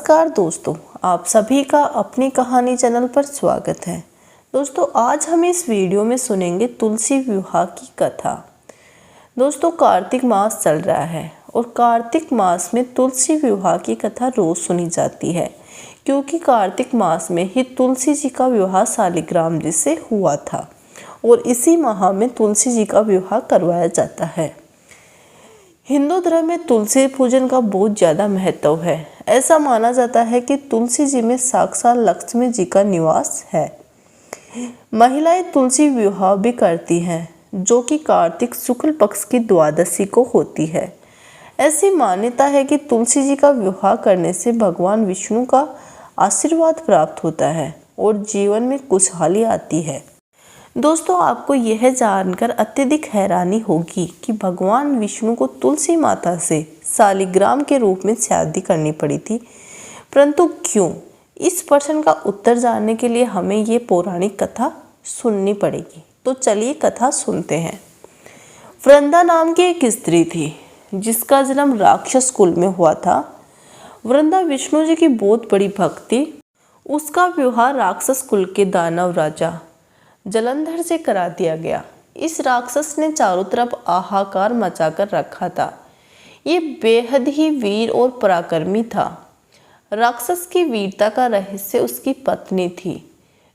नमस्कार दोस्तों, आप सभी का अपनी कहानी चैनल पर स्वागत है। दोस्तों, आज हम इस वीडियो में सुनेंगे तुलसी विवाह की कथा। दोस्तों, कार्तिक मास चल रहा है और कार्तिक मास में तुलसी विवाह की कथा रोज सुनी जाती है, क्योंकि कार्तिक मास में ही तुलसी जी का विवाह शालिग्राम जी से हुआ था और इसी माह में तुलसी जी का विवाह करवाया जाता है। हिंदू धर्म में तुलसी पूजन का बहुत ज़्यादा महत्व है। ऐसा माना जाता है कि तुलसी जी में साक्षात लक्ष्मी जी का निवास है। महिलाएं तुलसी विवाह भी करती हैं, जो कि कार्तिक शुक्ल पक्ष की द्वादशी को होती है। ऐसी मान्यता है कि तुलसी जी का विवाह करने से भगवान विष्णु का आशीर्वाद प्राप्त होता है और जीवन में खुशहाली आती है। दोस्तों, आपको यह जानकर अत्यधिक हैरानी होगी कि भगवान विष्णु को तुलसी माता से शालिग्राम के रूप में शादी करनी पड़ी थी, परंतु क्यों? इस प्रश्न का उत्तर जानने के लिए हमें ये पौराणिक कथा सुननी पड़ेगी। तो चलिए कथा सुनते हैं। वृंदा नाम की एक स्त्री थी, जिसका जन्म राक्षस कुल में हुआ था। वृंदा विष्णु जी की बहुत बड़ी भक्त थी। उसका विवाह राक्षस कुल के दानव राजा जलंधर से करा दिया गया। इस राक्षस ने चारों तरफ हाहाकार मचाकर रखा था। ये बेहद ही वीर और पराक्रमी था। राक्षस की वीरता का रहस्य उसकी पत्नी थी,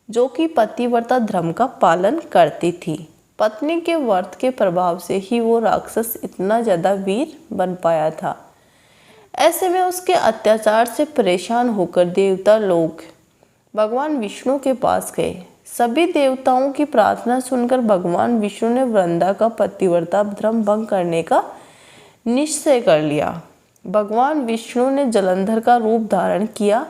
जो कि पतिव्रता धर्म का पालन करती थी। पत्नी के व्रत के प्रभाव से ही वो राक्षस इतना ज़्यादा वीर बन पाया था। ऐसे में उसके अत्याचार से परेशान होकर देवता लोग भगवान विष्णु के पास गए। सभी देवताओं की प्रार्थना सुनकर भगवान विष्णु ने वृंदा का पतिव्रता धर्म भंग करने का निश्चय कर लिया। भगवान विष्णु ने जलंधर का रूप धारण किया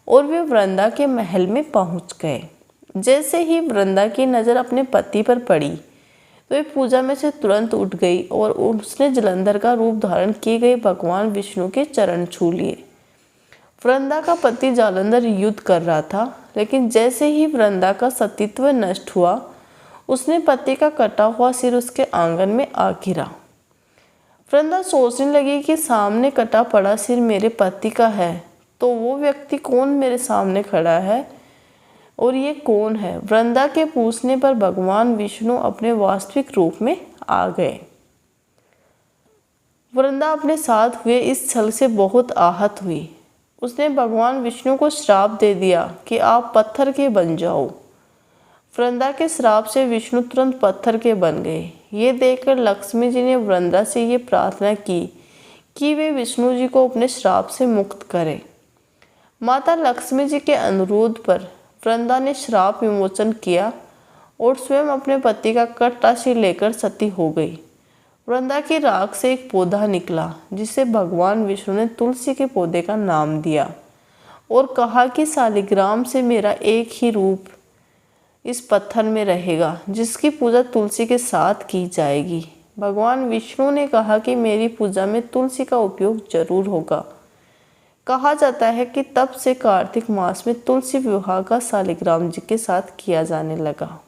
और वे वृंदा के महल में पहुंच गए। जैसे ही वृंदा की नज़र अपने पति पर पड़ी तो वे पूजा में से तुरंत उठ गई और उसने जलंधर का रूप धारण किए गए भगवान विष्णु के चरण छू लिए। वृंदा का पति जालंधर युद्ध कर रहा था, लेकिन जैसे ही वृंदा का सतीत्व नष्ट हुआ, उसने पति का कटा हुआ सिर उसके आंगन में आ गिरा। वृंदा सोचने लगी कि सामने कटा पड़ा सिर मेरे पति का है, तो वो व्यक्ति कौन मेरे सामने खड़ा है और ये कौन है? वृंदा के पूछने पर भगवान विष्णु अपने वास्तविक रूप में आ गए। वृंदा अपने साथ हुए इस छल से बहुत आहत हुई। उसने भगवान विष्णु को श्राप दे दिया कि आप पत्थर के बन जाओ। वृंदा के श्राप से विष्णु तुरंत पत्थर के बन गए। ये देखकर लक्ष्मी जी ने वृंदा से ये प्रार्थना की कि वे विष्णु जी को अपने श्राप से मुक्त करें। माता लक्ष्मी जी के अनुरोध पर वृंदा ने श्राप विमोचन किया और स्वयं अपने पति का कटा सिर लेकर सती हो गई। वृंदा की राख से एक पौधा निकला, जिसे भगवान विष्णु ने तुलसी के पौधे का नाम दिया और कहा कि शालिग्राम से मेरा एक ही रूप इस पत्थर में रहेगा, जिसकी पूजा तुलसी के साथ की जाएगी। भगवान विष्णु ने कहा कि मेरी पूजा में तुलसी का उपयोग जरूर होगा। कहा जाता है कि तब से कार्तिक मास में तुलसी विवाह का शालिग्राम जी के साथ किया जाने लगा।